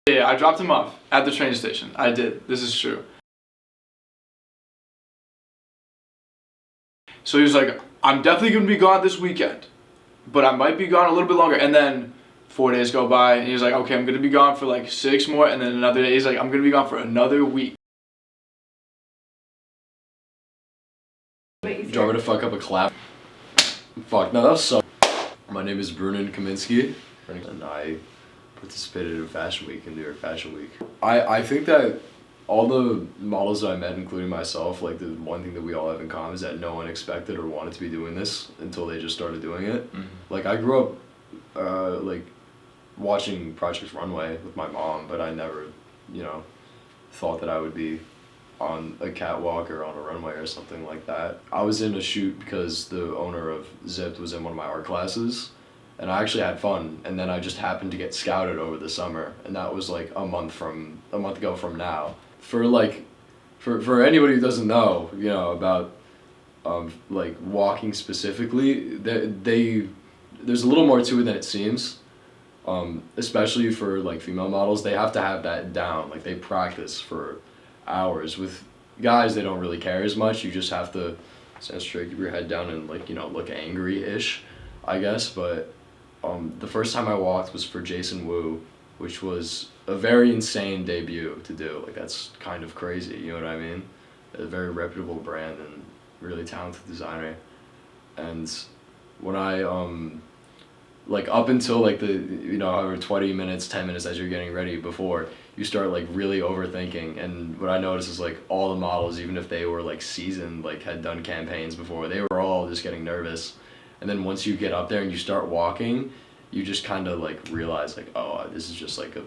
Yeah, I dropped him off at the train station. I did. This is true. So he was like, I'm definitely going to be gone this weekend, but I might be gone a little bit longer. And then 4 days go by, and he was like, okay, I'm going to be gone for like 6 more. And then another day, he's like, I'm going to be gone for another week. Do you want me to fuck up a clap? Fuck, no, that was so... My name is Brunon and I participated in Fashion Week, in New York Fashion Week. I think that all the models that I met, including myself, like the one thing that we all have in common is that no one expected or wanted to be doing this until they just started doing it. Mm-hmm. Like I grew up like watching Project Runway with my mom, but I never, you know, thought that I would be on a catwalk or on a runway or something like that. I was in a shoot because the owner of Zipped was in one of my art classes, and I actually had fun, and then I just happened to get scouted over the summer, and that was like a month ago from now. For anybody who doesn't know, you know, about like walking specifically, there's a little more to it than it seems. Especially for like female models, they have to have that down. Like they practice for hours. With guys, they don't really care as much. You just have to stand straight, keep your head down, and like, you know, look angry-ish, I guess. But the first time I walked was for Jason Wu, which was a very insane debut to do. Like that's kind of crazy, you know what I mean? A very reputable brand and really talented designer. And when I like up until like the, you know, however 20 minutes, 10 minutes as you're getting ready before, you start like really overthinking. And what I noticed is like all the models, even if they were like seasoned, like had done campaigns before, they were all just getting nervous. And then once you get up there and you start walking, you just kind of like realize like, oh, this is just like a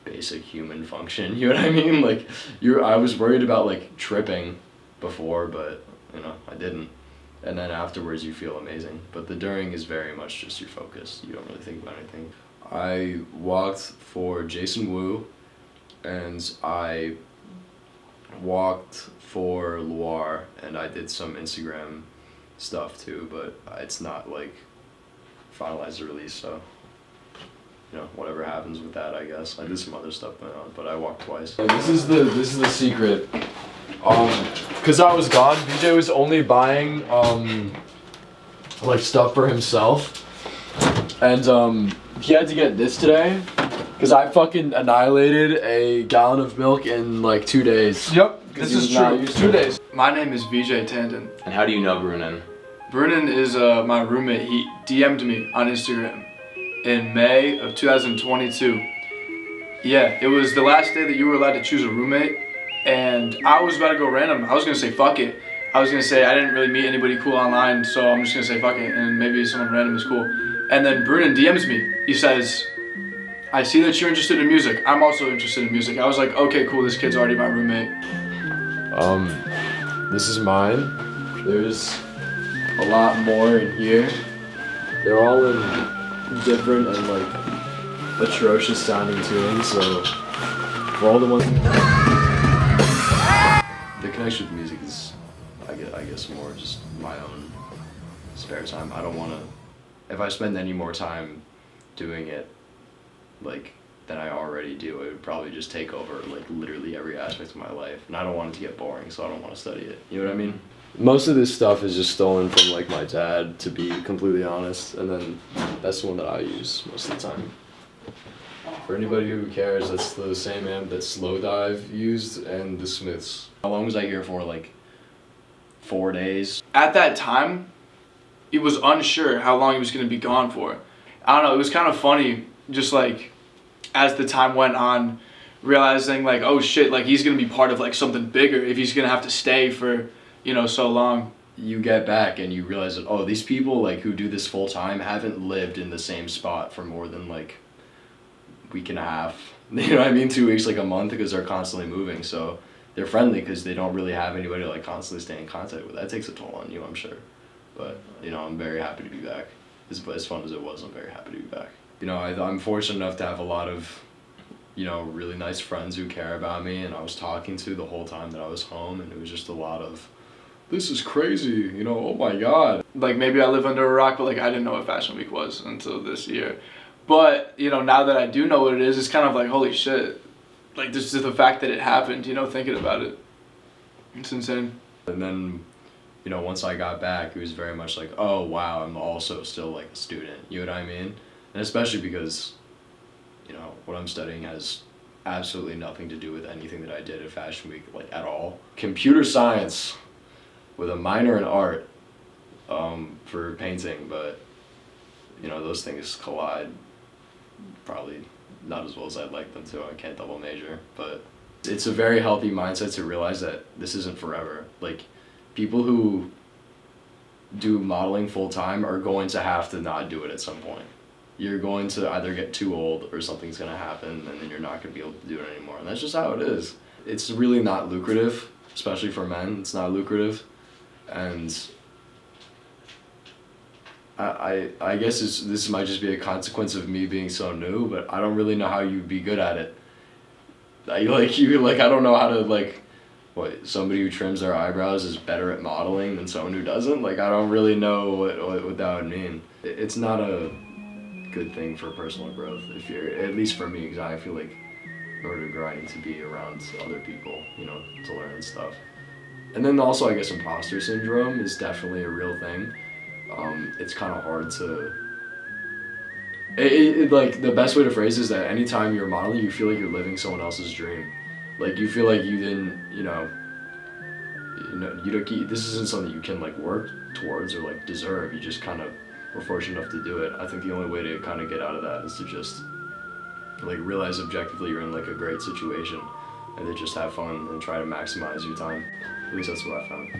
basic human function, you know what I mean? Like I was worried about like tripping before, but you know, I didn't. And then afterwards you feel amazing. But the during is very much just your focus. You don't really think about anything. I walked for Jason Wu, and I walked for Loire, and I did some Instagram stuff too, but it's not like finalized or released, so you know, whatever happens with that, I guess. I did some other stuff, but I walked twice. This is the secret. Cause I was gone, BJ was only buying like stuff for himself, and he had to get this today, cause I fucking annihilated a gallon of milk in like 2 days. Yep, this is true. 2 days. My name is VJ Tandon. And how do you know Brunon? Brunon is my roommate. He DM'd me on Instagram in May of 2022. Yeah, it was the last day that you were allowed to choose a roommate, and I was about to go random. I was gonna say fuck it. I was gonna say I didn't really meet anybody cool online, so I'm just gonna say fuck it, and maybe someone random is cool. And then Brunon DMs me. He says, I see that you're interested in music. I'm also interested in music. I was like, okay, cool, this kid's already my roommate. This is mine. There's a lot more in here. They're all in different and like atrocious sounding tunes, so for all the ones, the connection with music is, I guess more just my own spare time. I don't want to, if I spend any more time doing it like than I already do, it would probably just take over like literally every aspect of my life, and I don't want it to get boring, so I don't want to study it, you know what I mean? Most of this stuff is just stolen from like my dad, to be completely honest, and then that's the one that I use most of the time. For anybody who cares, that's the same amp that Slow Dive used and the Smiths. How long was I here for? Like 4 days? At that time, he was unsure how long he was going to be gone for. I don't know, it was kind of funny, just like as the time went on, realizing like, oh shit, like he's going to be part of like something bigger if he's going to have to stay for, you know, so long. You get back and you realize that, oh, these people like who do this full time haven't lived in the same spot for more than like a week and a half. You know what I mean? 2 weeks, like a month, because they're constantly moving. So they're friendly because they don't really have anybody to like constantly stay in contact with. That takes a toll on you, I'm sure. But, you know, I'm very happy to be back. As fun as it was, I'm very happy to be back. You know, I'm fortunate enough to have a lot of, you know, really nice friends who care about me, and I was talking to the whole time that I was home, and it was just a lot of, this is crazy, you know, oh my god. Like maybe I live under a rock, but like I didn't know what Fashion Week was until this year. But, you know, now that I do know what it is, it's kind of like, holy shit. Like, just the fact that it happened, you know, thinking about it. It's insane. And then, you know, once I got back, it was very much like, oh, wow, I'm also still, like, a student. You know what I mean? And especially because, you know, what I'm studying has absolutely nothing to do with anything that I did at Fashion Week, like, at all. Computer science with a minor in art for painting, but, you know, those things collide probably not as well as I'd like them to. I can't double major, but it's a very healthy mindset to realize that this isn't forever. Like, people who do modeling full time are going to have to not do it at some point. You're going to either get too old or something's going to happen and then you're not going to be able to do it anymore. And that's just how it is. It's really not lucrative, especially for men. It's not lucrative. And I guess this might just be a consequence of me being so new, but I don't really know how you'd be good at it. I don't know how to, like, what, somebody who trims their eyebrows is better at modeling than someone who doesn't? Like, I don't really know what that would mean. It's not a good thing for personal growth, if you're, at least for me, because I feel like in order to grow I need to be around other people, you know, to learn stuff. And then also, I guess, imposter syndrome is definitely a real thing. It's kind of hard to... like, the best way to phrase it is that anytime you're modeling, you feel like you're living someone else's dream. Like, you feel like you didn't, you know, this isn't something you can, like, work towards or, like, deserve. You just kind of were fortunate enough to do it. I think the only way to kind of get out of that is to just, like, realize objectively you're in, like, a great situation and to just have fun and try to maximize your time. At least that's what I found.